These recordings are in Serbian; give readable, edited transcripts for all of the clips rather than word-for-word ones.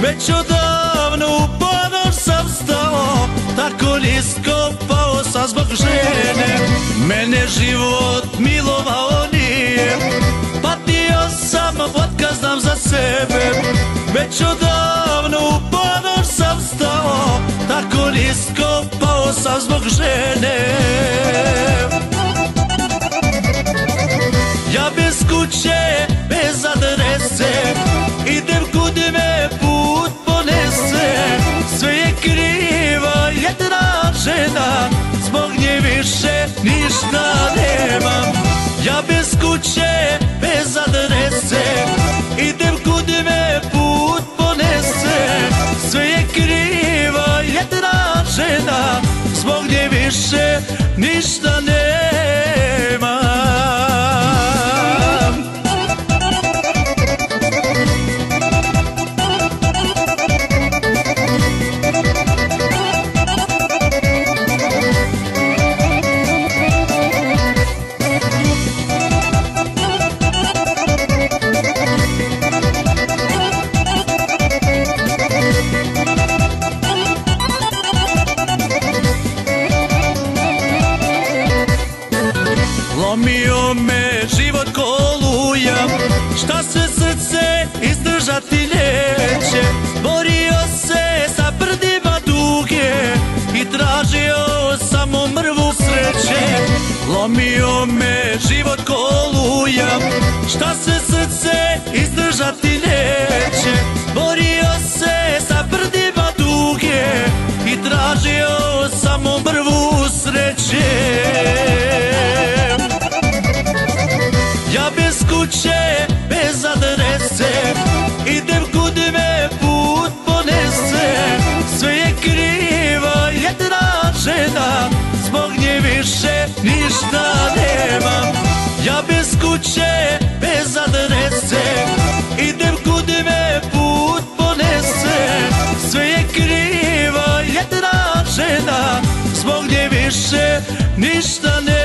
već odavno u ponor sam stao, tako nisko pao sam zbog žene. Mene život milovao nije, patio sam, otkaz znam za sebe. Već odavno u ponor sam stao, tako nisko pao sam zbog žene. Ja bez kuće, bez adrese, idem kud me put ponese. Sve je kriva jedna žena, zbog nje više ništa nemam. Ja bez kuće, bez adrese, idem kud me put ponese. Sve je kriva jedna žena, zbog nje više ništa nemam. Lomio me život ko oluja, šta se srce izdržati neće. Borio se sa brdima duge i tražio samo mrvu sreće. Lomio me život ko oluja, šta se srce izdržati neće. Borio se sa brdima duge i tražio samo mrvu sreće. Ja bez kuće, bez adrese, idem kud me put ponese. Sve je kriva jedna žena, zbog nje više ništa nemam. Ja bez kuće, bez adrese, idem kud me put ponese. Sve je kriva jedna žena, zbog nje više ništa nemam.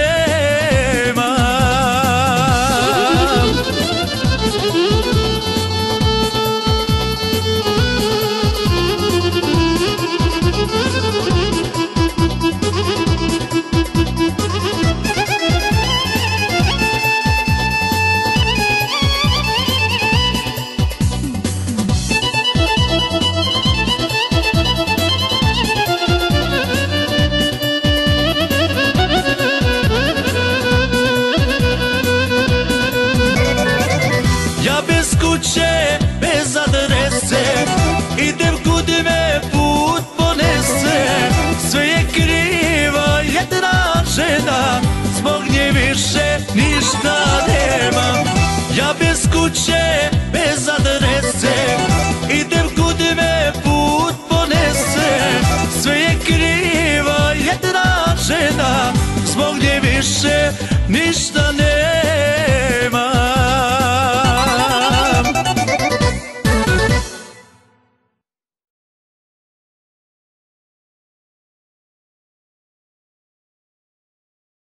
Ja bez kuće, bez adrese, idem kud me put ponese. Sve je kriva jedna žena, zbog nje više ništa nemam. Ja bez kuće, bez adrese, idem kud me put ponese. Sve je kriva jedna žena, zbog nje više ništa nemam.